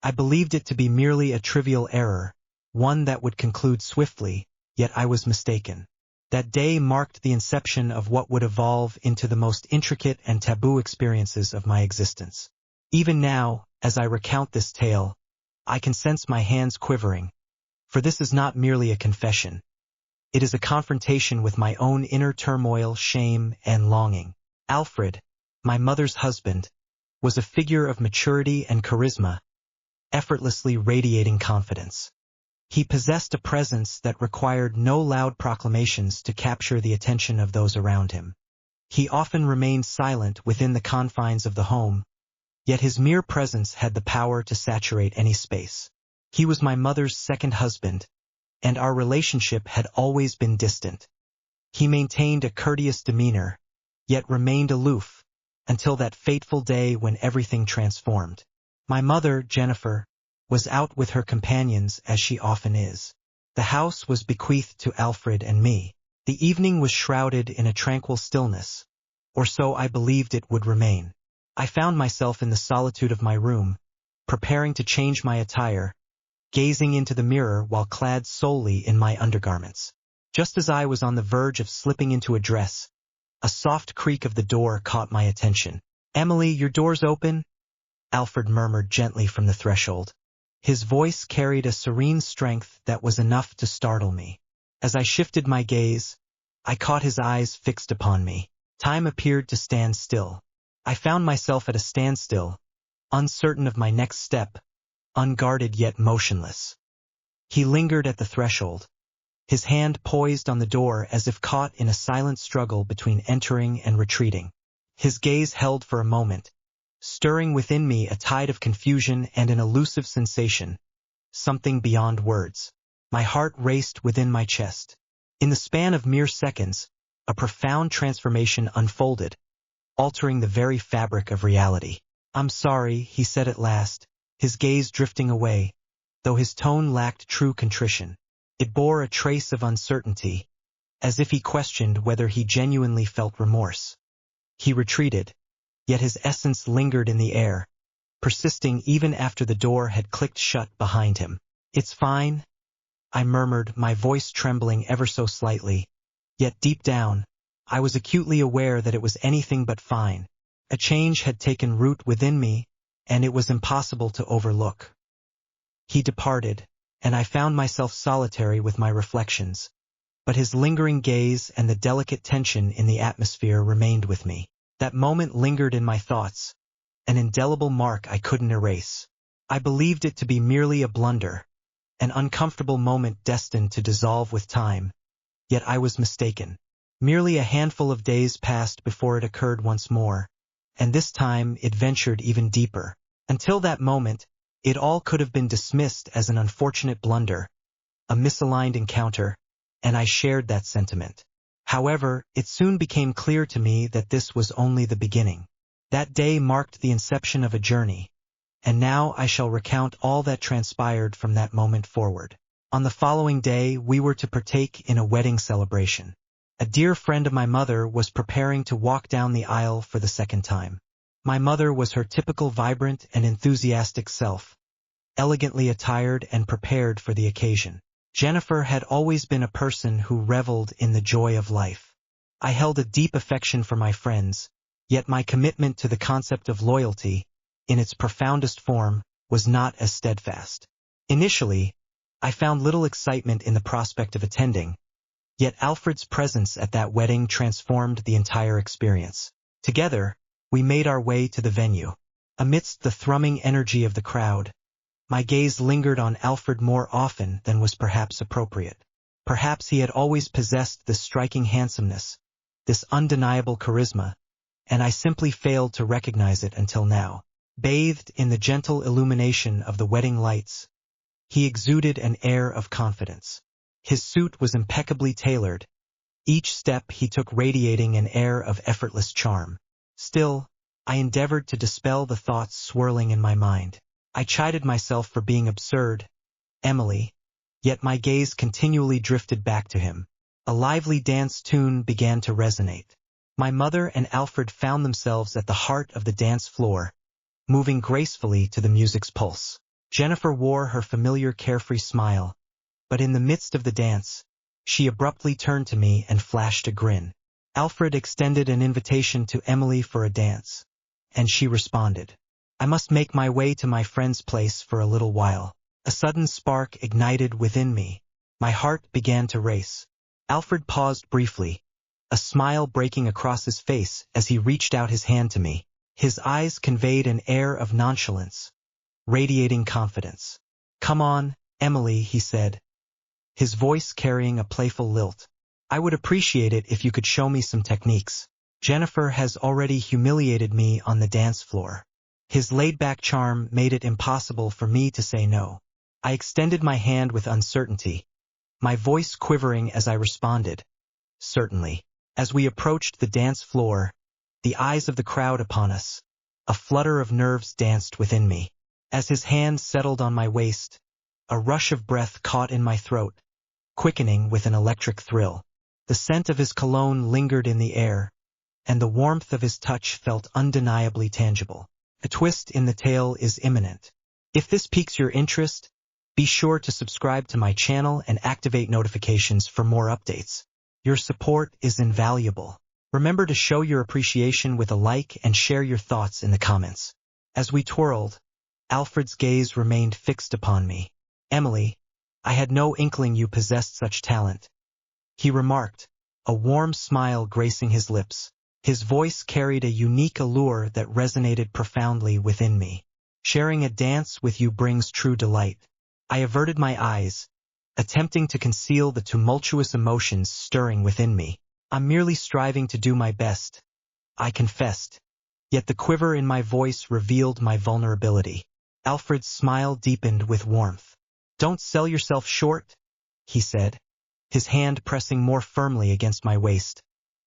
I believed it to be merely a trivial error, one that would conclude swiftly, yet I was mistaken. That day marked the inception of what would evolve into the most intricate and taboo experiences of my existence. Even now, as I recount this tale, I can sense my hands quivering, for this is not merely a confession. It is a confrontation with my own inner turmoil, shame, and longing. Alfred, my mother's husband, was a figure of maturity and charisma, effortlessly radiating confidence. He possessed a presence that required no loud proclamations to capture the attention of those around him. He often remained silent within the confines of the home, yet his mere presence had the power to saturate any space. He was my mother's second husband, and our relationship had always been distant. He maintained a courteous demeanor, yet remained aloof, until that fateful day when everything transformed. My mother, Jennifer, was out with her companions as she often is. The house was bequeathed to Alfred and me. The evening was shrouded in a tranquil stillness, or so I believed it would remain. I found myself in the solitude of my room, preparing to change my attire, gazing into the mirror while clad solely in my undergarments. Just as I was on the verge of slipping into a dress, a soft creak of the door caught my attention. "Emily, your door's open," Alfred murmured gently from the threshold. His voice carried a serene strength that was enough to startle me. As I shifted my gaze, I caught his eyes fixed upon me. Time appeared to stand still. I found myself at a standstill, uncertain of my next step, unguarded yet motionless. He lingered at the threshold, his hand poised on the door as if caught in a silent struggle between entering and retreating. His gaze held for a moment, stirring within me a tide of confusion and an elusive sensation, something beyond words. My heart raced within my chest. In the span of mere seconds, a profound transformation unfolded, altering the very fabric of reality. "I'm sorry," he said at last, his gaze drifting away, though his tone lacked true contrition. It bore a trace of uncertainty, as if he questioned whether he genuinely felt remorse. He retreated, yet his essence lingered in the air, persisting even after the door had clicked shut behind him. "It's fine," I murmured, my voice trembling ever so slightly, yet deep down, I was acutely aware that it was anything but fine. A change had taken root within me, and it was impossible to overlook. He departed, and I found myself solitary with my reflections, but his lingering gaze and the delicate tension in the atmosphere remained with me. That moment lingered in my thoughts, an indelible mark I couldn't erase. I believed it to be merely a blunder, an uncomfortable moment destined to dissolve with time, yet I was mistaken. Merely a handful of days passed before it occurred once more, and this time it ventured even deeper. Until that moment, it all could have been dismissed as an unfortunate blunder, a misaligned encounter, and I shared that sentiment. However, it soon became clear to me that this was only the beginning. That day marked the inception of a journey, and now I shall recount all that transpired from that moment forward. On the following day, we were to partake in a wedding celebration. A dear friend of my mother was preparing to walk down the aisle for the second time. My mother was her typical vibrant and enthusiastic self, elegantly attired and prepared for the occasion. Jennifer had always been a person who reveled in the joy of life. I held a deep affection for my friends, yet my commitment to the concept of loyalty, in its profoundest form, was not as steadfast. Initially, I found little excitement in the prospect of attending, yet Alfred's presence at that wedding transformed the entire experience. Together, we made our way to the venue. Amidst the thrumming energy of the crowd, my gaze lingered on Alfred more often than was perhaps appropriate. Perhaps he had always possessed this striking handsomeness, this undeniable charisma, and I simply failed to recognize it until now. Bathed in the gentle illumination of the wedding lights, he exuded an air of confidence. His suit was impeccably tailored, each step he took radiating an air of effortless charm. Still, I endeavored to dispel the thoughts swirling in my mind. I chided myself for being absurd, Emily, yet my gaze continually drifted back to him. A lively dance tune began to resonate. My mother and Alfred found themselves at the heart of the dance floor, moving gracefully to the music's pulse. Jennifer wore her familiar carefree smile, but in the midst of the dance, she abruptly turned to me and flashed a grin. Alfred extended an invitation to Emily for a dance, and she responded. I must make my way to my friend's place for a little while. A sudden spark ignited within me. My heart began to race. Alfred paused briefly, a smile breaking across his face as he reached out his hand to me. His eyes conveyed an air of nonchalance, radiating confidence. Come on, Emily, he said, his voice carrying a playful lilt. I would appreciate it if you could show me some techniques. Jennifer has already humiliated me on the dance floor. His laid-back charm made it impossible for me to say no. I extended my hand with uncertainty, my voice quivering as I responded. Certainly. As we approached the dance floor, the eyes of the crowd upon us, a flutter of nerves danced within me. As his hand settled on my waist, a rush of breath caught in my throat, quickening with an electric thrill. The scent of his cologne lingered in the air, and the warmth of his touch felt undeniably tangible. A twist in the tale is imminent. If this piques your interest, be sure to subscribe to my channel and activate notifications for more updates. Your support is invaluable. Remember to show your appreciation with a like and share your thoughts in the comments. As we twirled, Alfred's gaze remained fixed upon me. Emily, I had no inkling you possessed such talent, he remarked, a warm smile gracing his lips. His voice carried a unique allure that resonated profoundly within me. Sharing a dance with you brings true delight. I averted my eyes, attempting to conceal the tumultuous emotions stirring within me. I'm merely striving to do my best, I confessed. Yet the quiver in my voice revealed my vulnerability. Alfred's smile deepened with warmth. Don't sell yourself short, he said, his hand pressing more firmly against my waist.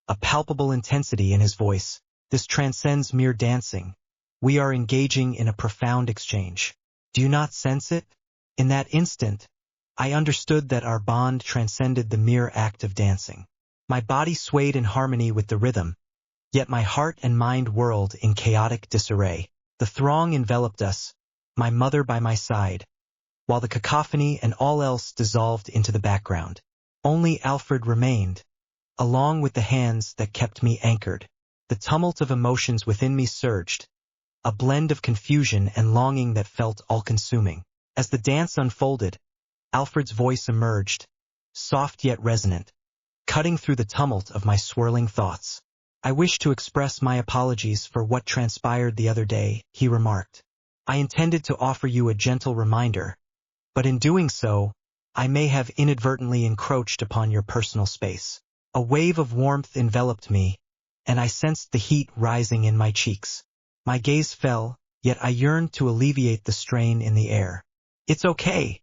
A palpable intensity in his voice. This transcends mere dancing. We are engaging in a profound exchange. Do you not sense it? In that instant, I understood that our bond transcended the mere act of dancing. My body swayed in harmony with the rhythm, yet my heart and mind whirled in chaotic disarray. The throng enveloped us, my mother by my side, while the cacophony and all else dissolved into the background. Only Alfred remained, along with the hands that kept me anchored. The tumult of emotions within me surged, a blend of confusion and longing that felt all-consuming. As the dance unfolded, Alfred's voice emerged, soft yet resonant, cutting through the tumult of my swirling thoughts. I wish to express my apologies for what transpired the other day, he remarked. I intended to offer you a gentle reminder, but in doing so, I may have inadvertently encroached upon your personal space. A wave of warmth enveloped me, and I sensed the heat rising in my cheeks. My gaze fell, yet I yearned to alleviate the strain in the air. It's okay,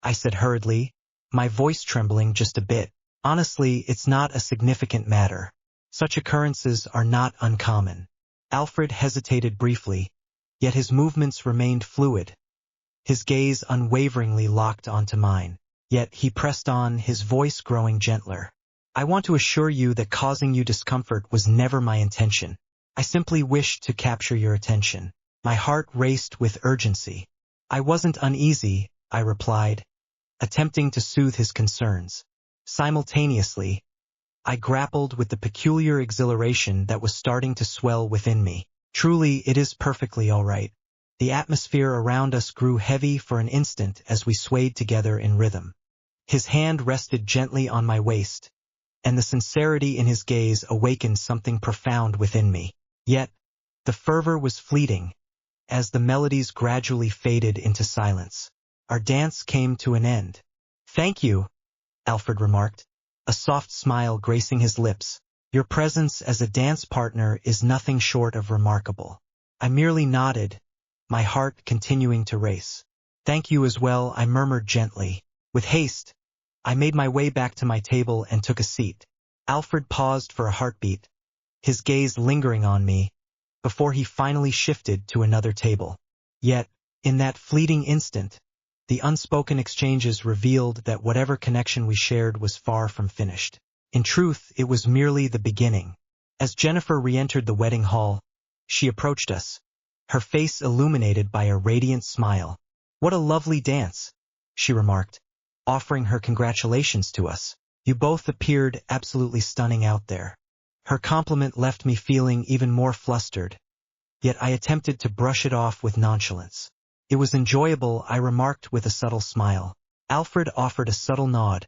I said hurriedly, my voice trembling just a bit. Honestly, it's not a significant matter. Such occurrences are not uncommon. Alfred hesitated briefly, yet his movements remained fluid. His gaze unwaveringly locked onto mine, yet he pressed on, his voice growing gentler. I want to assure you that causing you discomfort was never my intention. I simply wished to capture your attention. My heart raced with urgency. I wasn't uneasy, I replied, attempting to soothe his concerns. Simultaneously, I grappled with the peculiar exhilaration that was starting to swell within me. Truly, it is perfectly all right. The atmosphere around us grew heavy for an instant as we swayed together in rhythm. His hand rested gently on my waist, and the sincerity in his gaze awakened something profound within me. Yet, the fervor was fleeting, as the melodies gradually faded into silence. Our dance came to an end. Thank you, Alfred remarked, a soft smile gracing his lips. Your presence as a dance partner is nothing short of remarkable. I merely nodded, my heart continuing to race. Thank you as well, I murmured gently. With haste, I made my way back to my table and took a seat. Alfred paused for a heartbeat, his gaze lingering on me, before he finally shifted to another table. Yet, in that fleeting instant, the unspoken exchanges revealed that whatever connection we shared was far from finished. In truth, it was merely the beginning. As Jennifer re-entered the wedding hall, she approached us, her face illuminated by a radiant smile. "What a lovely dance," she remarked, offering her congratulations to us. "You both appeared absolutely stunning out there." Her compliment left me feeling even more flustered, yet I attempted to brush it off with nonchalance. "It was enjoyable," I remarked with a subtle smile. Alfred offered a subtle nod,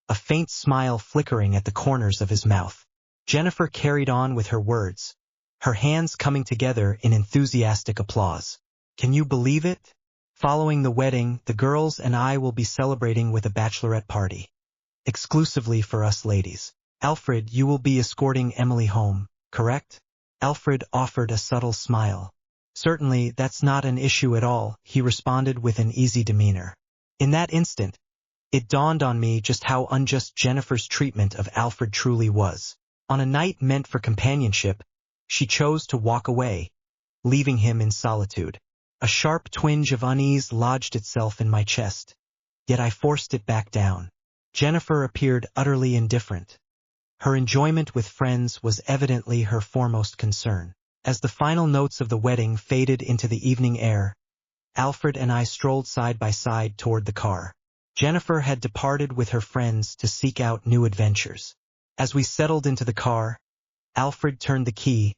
a faint smile flickering at the corners of his mouth. Jennifer carried on with her words, her hands coming together in enthusiastic applause. "Can you believe it? Following the wedding, the girls and I will be celebrating with a bachelorette party. Exclusively for us ladies. Alfred, you will be escorting Emily home, correct?" Alfred offered a subtle smile. "Certainly, that's not an issue at all," he responded with an easy demeanor. In that instant, it dawned on me just how unjust Jennifer's treatment of Alfred truly was. On a night meant for companionship, she chose to walk away, leaving him in solitude. A sharp twinge of unease lodged itself in my chest, yet I forced it back down. Jennifer appeared utterly indifferent. Her enjoyment with friends was evidently her foremost concern. As the final notes of the wedding faded into the evening air, Alfred and I strolled side by side toward the car. Jennifer had departed with her friends to seek out new adventures. As we settled into the car, Alfred turned the key,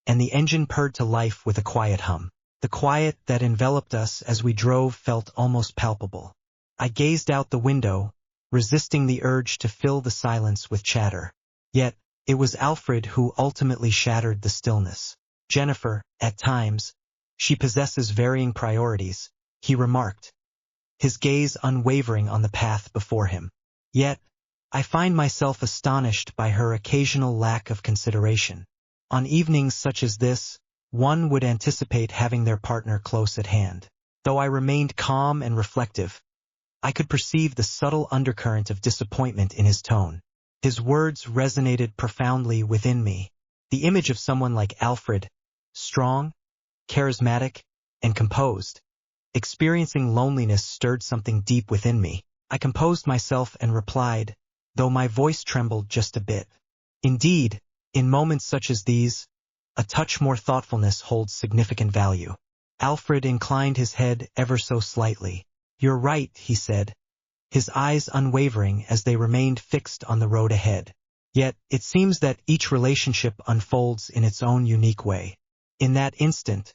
and the engine purred to life with a quiet hum. The quiet that enveloped us as we drove felt almost palpable. I gazed out the window, resisting the urge to fill the silence with chatter. Yet, it was Alfred who ultimately shattered the stillness. "Jennifer, at times, she possesses varying priorities," he remarked, his gaze unwavering on the path before him. "Yet, I find myself astonished by her occasional lack of consideration. On evenings such as this, one would anticipate having their partner close at hand." Though I remained calm and reflective, I could perceive the subtle undercurrent of disappointment in his tone. His words resonated profoundly within me. The image of someone like Alfred, strong, charismatic, and composed, experiencing loneliness stirred something deep within me. I composed myself and replied, though my voice trembled just a bit. "Indeed, in moments such as these, a touch more thoughtfulness holds significant value." Alfred inclined his head ever so slightly. "You're right," he said, his eyes unwavering as they remained fixed on the road ahead. "Yet, it seems that each relationship unfolds in its own unique way." In that instant,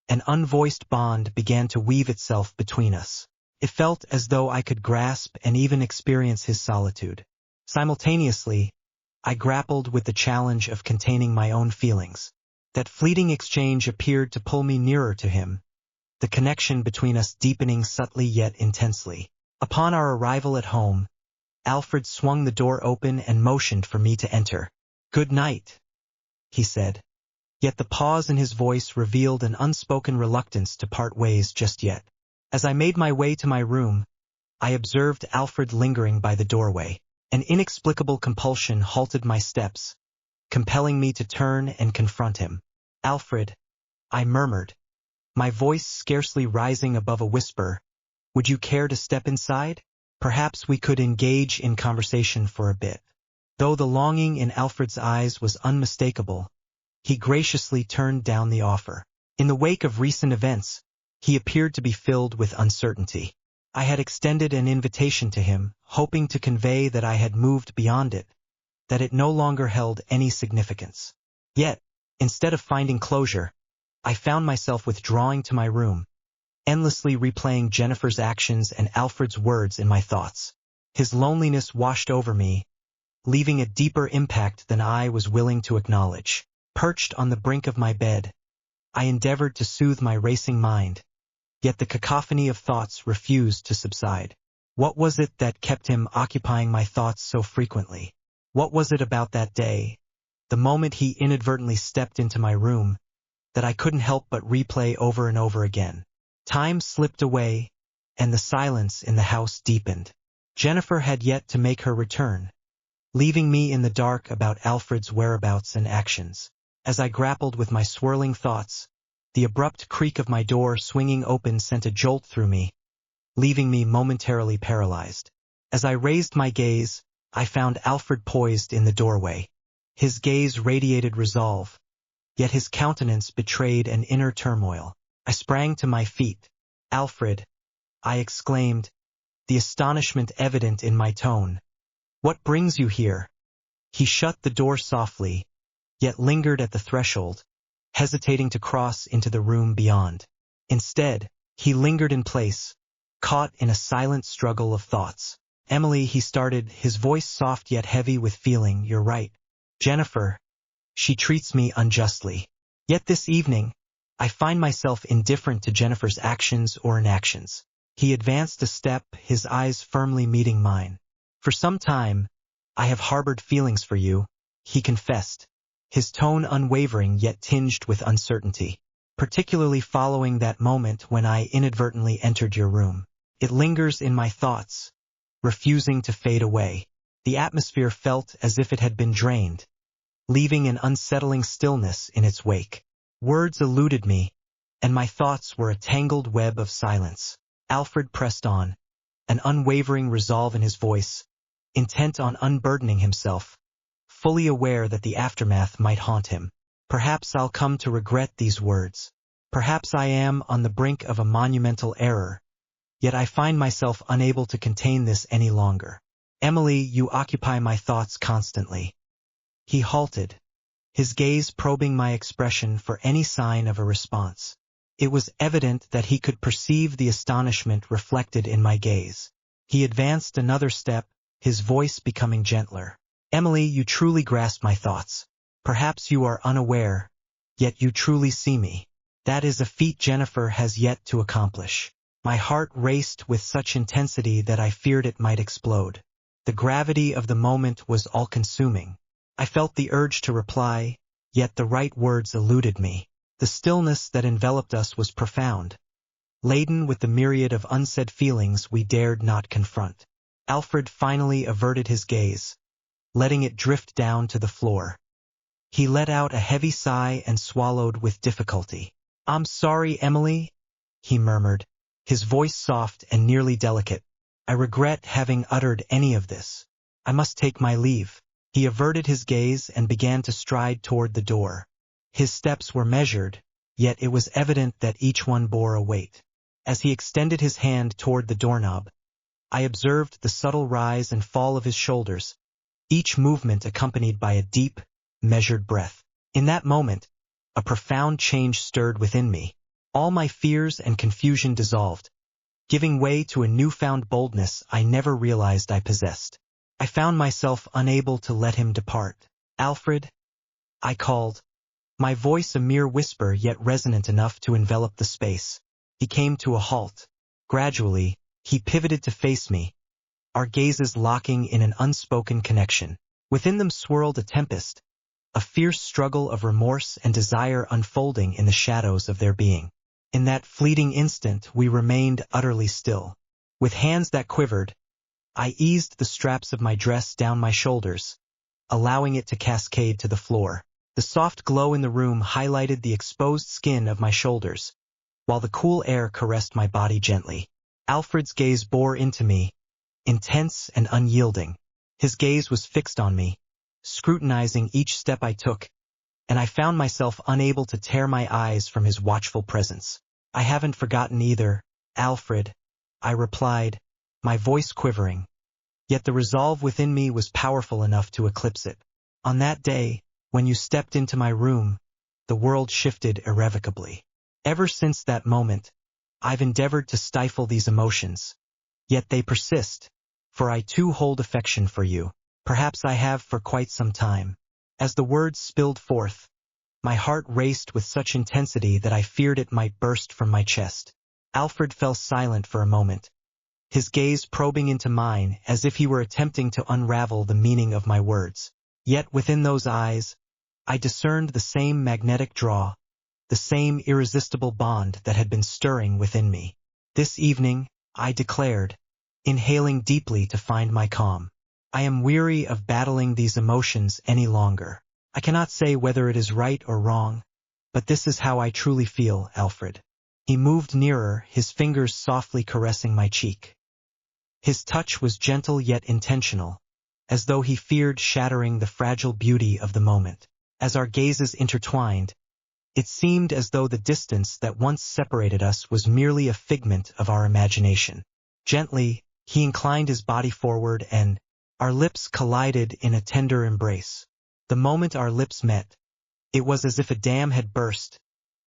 an unvoiced bond began to weave itself between us. It felt as though I could grasp and even experience his solitude. Simultaneously, I grappled with the challenge of containing my own feelings. That fleeting exchange appeared to pull me nearer to him, the connection between us deepening subtly yet intensely. Upon our arrival at home, Alfred swung the door open and motioned for me to enter. "Good night," he said. Yet the pause in his voice revealed an unspoken reluctance to part ways just yet. As I made my way to my room, I observed Alfred lingering by the doorway. An inexplicable compulsion halted my steps, compelling me to turn and confront him. "Alfred," I murmured, my voice scarcely rising above a whisper, "would you care to step inside? Perhaps we could engage in conversation for a bit." Though the longing in Alfred's eyes was unmistakable, he graciously turned down the offer. In the wake of recent events, he appeared to be filled with uncertainty. I had extended an invitation to him, hoping to convey that I had moved beyond it, that it no longer held any significance. Yet, instead of finding closure, I found myself withdrawing to my room, endlessly replaying Jennifer's actions and Alfred's words in my thoughts. His loneliness washed over me, leaving a deeper impact than I was willing to acknowledge. Perched on the brink of my bed, I endeavored to soothe my racing mind, yet the cacophony of thoughts refused to subside. What was it that kept him occupying my thoughts so frequently? What was it about that day, the moment he inadvertently stepped into my room, that I couldn't help but replay over and over again? Time slipped away, and the silence in the house deepened. Jennifer had yet to make her return, leaving me in the dark about Alfred's whereabouts and actions. As I grappled with my swirling thoughts, the abrupt creak of my door swinging open sent a jolt through me, leaving me momentarily paralyzed. As I raised my gaze, I found Alfred poised in the doorway. His gaze radiated resolve, yet his countenance betrayed an inner turmoil. I sprang to my feet. "Alfred," I exclaimed, the astonishment evident in my tone. "What brings you here?" He shut the door softly, yet lingered at the threshold, hesitating to cross into the room beyond. Instead, he lingered in place, caught in a silent struggle of thoughts. "Emily," he started, his voice soft yet heavy with feeling, "you're right. Jennifer, she treats me unjustly. Yet this evening, I find myself indifferent to Jennifer's actions or inactions." He advanced a step, his eyes firmly meeting mine. "For some time, I have harbored feelings for you," he confessed, his tone unwavering yet tinged with uncertainty. "Particularly following that moment when I inadvertently entered your room. It lingers in my thoughts, refusing to fade away." The atmosphere felt as if it had been drained, leaving an unsettling stillness in its wake. Words eluded me, and my thoughts were a tangled web of silence. Alfred pressed on, an unwavering resolve in his voice, intent on unburdening himself, fully aware that the aftermath might haunt him. "Perhaps I'll come to regret these words. Perhaps I am on the brink of a monumental error, yet I find myself unable to contain this any longer. Emily, you occupy my thoughts constantly." He halted, his gaze probing my expression for any sign of a response. It was evident that he could perceive the astonishment reflected in my gaze. He advanced another step, his voice becoming gentler. "Emily, you truly grasp my thoughts. Perhaps you are unaware, yet you truly see me. That is a feat Jennifer has yet to accomplish." My heart raced with such intensity that I feared it might explode. The gravity of the moment was all-consuming. I felt the urge to reply, yet the right words eluded me. The stillness that enveloped us was profound, laden with the myriad of unsaid feelings we dared not confront. Alfred finally averted his gaze, letting it drift down to the floor. He let out a heavy sigh and swallowed with difficulty. "I'm sorry, Emily," he murmured, his voice soft and nearly delicate. "I regret having uttered any of this. I must take my leave." He averted his gaze and began to stride toward the door. His steps were measured, yet it was evident that each one bore a weight. As he extended his hand toward the doorknob, I observed the subtle rise and fall of his shoulders, each movement accompanied by a deep, measured breath. In that moment, a profound change stirred within me. All my fears and confusion dissolved, giving way to a newfound boldness I never realized I possessed. I found myself unable to let him depart. "Alfred," I called, my voice a mere whisper yet resonant enough to envelop the space. He came to a halt. Gradually, he pivoted to face me, our gazes locking in an unspoken connection. Within them swirled a tempest, a fierce struggle of remorse and desire unfolding in the shadows of their being. In that fleeting instant we remained utterly still. With hands that quivered, I eased the straps of my dress down my shoulders, allowing it to cascade to the floor. The soft glow in the room highlighted the exposed skin of my shoulders, while the cool air caressed my body gently. Alfred's gaze bore into me, intense and unyielding. His gaze was fixed on me, scrutinizing each step I took, and I found myself unable to tear my eyes from his watchful presence. "I haven't forgotten either, Alfred," I replied, my voice quivering. Yet the resolve within me was powerful enough to eclipse it. "On that day, when you stepped into my room, the world shifted irrevocably. Ever since that moment, I've endeavored to stifle these emotions. Yet they persist, for I too hold affection for you. Perhaps I have for quite some time." As the words spilled forth, my heart raced with such intensity that I feared it might burst from my chest. Alfred fell silent for a moment, his gaze probing into mine as if he were attempting to unravel the meaning of my words. Yet within those eyes, I discerned the same magnetic draw, the same irresistible bond that had been stirring within me. "This evening," I declared, inhaling deeply to find my calm, "I am weary of battling these emotions any longer. I cannot say whether it is right or wrong, but this is how I truly feel, Alfred." He moved nearer, his fingers softly caressing my cheek. His touch was gentle yet intentional, as though he feared shattering the fragile beauty of the moment. As our gazes intertwined, It seemed as though the distance that once separated us was merely a figment of our imagination. Gently, he inclined his body forward and our lips collided in a tender embrace. The moment our lips met, it was as if a dam had burst,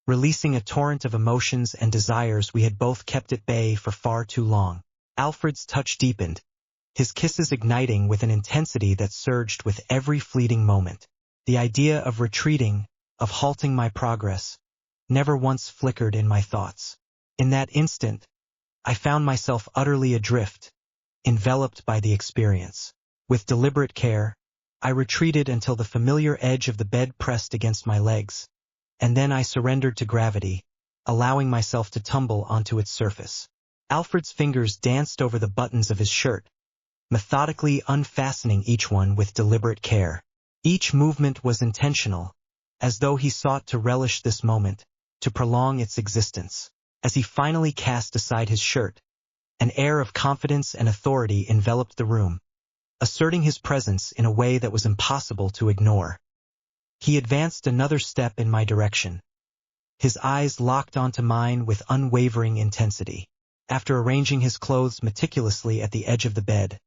releasing a torrent of emotions and desires we had both kept at bay for far too long. Alfred's touch deepened, his kisses igniting with an intensity that surged with every fleeting moment. The idea of retreating, of halting my progress, never once flickered in my thoughts. In that instant, I found myself utterly adrift, enveloped by the experience. With deliberate care, I retreated until the familiar edge of the bed pressed against my legs, and then I surrendered to gravity, allowing myself to tumble onto its surface. Alfred's fingers danced over the buttons of his shirt, methodically unfastening each one with deliberate care. Each movement was intentional, as though he sought to relish this moment, to prolong its existence. As he finally cast aside his shirt, an air of confidence and authority enveloped the room, asserting his presence in a way that was impossible to ignore. He advanced another step in my direction, his eyes locked onto mine with unwavering intensity. After arranging his clothes meticulously at the edge of the bed,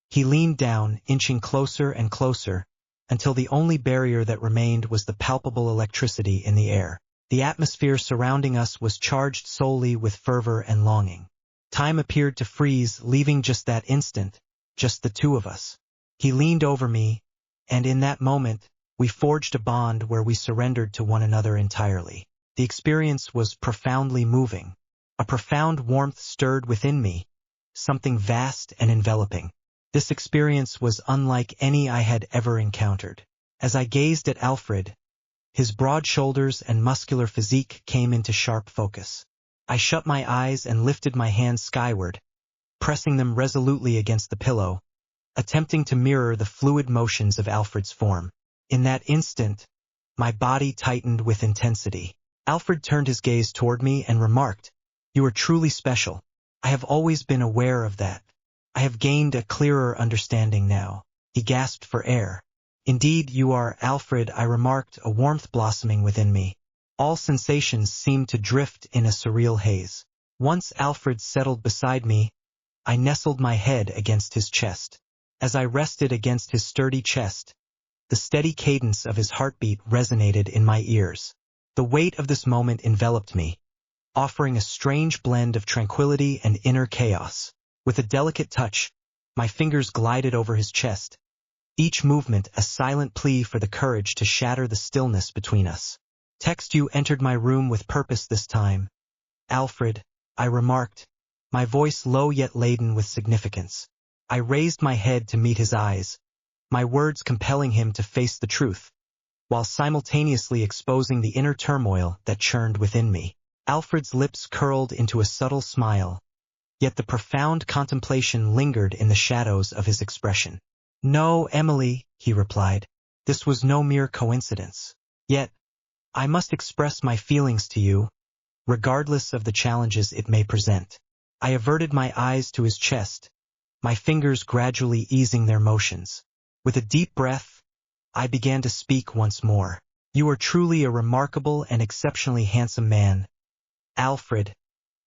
he leaned down, inching closer and closer, until the only barrier that remained was the palpable electricity in the air. The atmosphere surrounding us was charged solely with fervor and longing. Time appeared to freeze, leaving just that instant, just the two of us. He leaned over me, and in that moment, we forged a bond where we surrendered to one another entirely. The experience was profoundly moving. A profound warmth stirred within me, something vast and enveloping. This experience was unlike any I had ever encountered. As I gazed at Alfred, his broad shoulders and muscular physique came into sharp focus. I shut my eyes and lifted my hands skyward, pressing them resolutely against the pillow, attempting to mirror the fluid motions of Alfred's form. In that instant, my body tightened with intensity. Alfred turned his gaze toward me and remarked, "You are truly special. I have always been aware of that. I have gained a clearer understanding now." He gasped for air. "Indeed, you are, Alfred," I remarked, a warmth blossoming within me. All sensations seemed to drift in a surreal haze. Once Alfred settled beside me, I nestled my head against his chest. As I rested against his sturdy chest, the steady cadence of his heartbeat resonated in my ears. The weight of this moment enveloped me, offering a strange blend of tranquility and inner chaos. With a delicate touch, my fingers glided over his chest, each movement a silent plea for the courage to shatter the stillness between us. "Text, you entered my room with purpose this time, Alfred," I remarked, my voice low yet laden with significance. I raised my head to meet his eyes, my words compelling him to face the truth, while simultaneously exposing the inner turmoil that churned within me. Alfred's lips curled into a subtle smile, yet the profound contemplation lingered in the shadows of his expression. "No, Emily," he replied, "this was no mere coincidence. Yet, I must express my feelings to you, regardless of the challenges it may present." I averted my eyes to his chest, my fingers gradually easing their motions. With a deep breath, I began to speak once more. "You are truly a remarkable and exceptionally handsome man, Alfred,"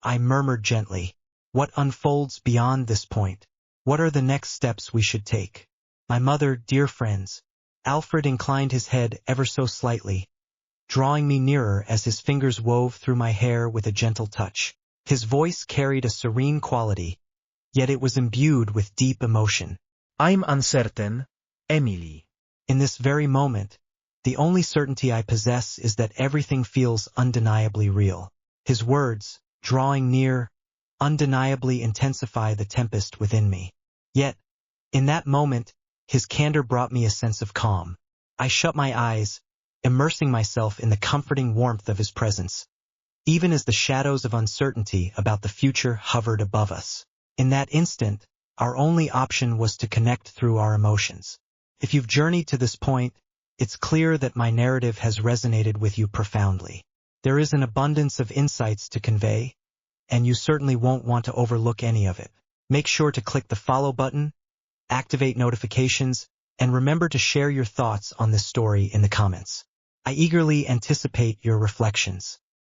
I murmured gently. "What unfolds beyond this point? What are the next steps we should take? My mother, dear friends." Alfred inclined his head ever so slightly, drawing me nearer as his fingers wove through my hair with a gentle touch. His voice carried a serene quality, yet it was imbued with deep emotion. "I'm uncertain, Emily. In this very moment, the only certainty I possess is that everything feels undeniably real." His words, drawing near, undeniably intensify the tempest within me. Yet, in that moment, his candor brought me a sense of calm. I shut my eyes, immersing myself in the comforting warmth of his presence, even as the shadows of uncertainty about the future hovered above us. In that instant, our only option was to connect through our emotions. If you've journeyed to this point, it's clear that my narrative has resonated with you profoundly. There is an abundance of insights to convey, and you certainly won't want to overlook any of it. Make sure to click the follow button, activate notifications, and remember to share your thoughts on this story in the comments. I eagerly anticipate your reflections.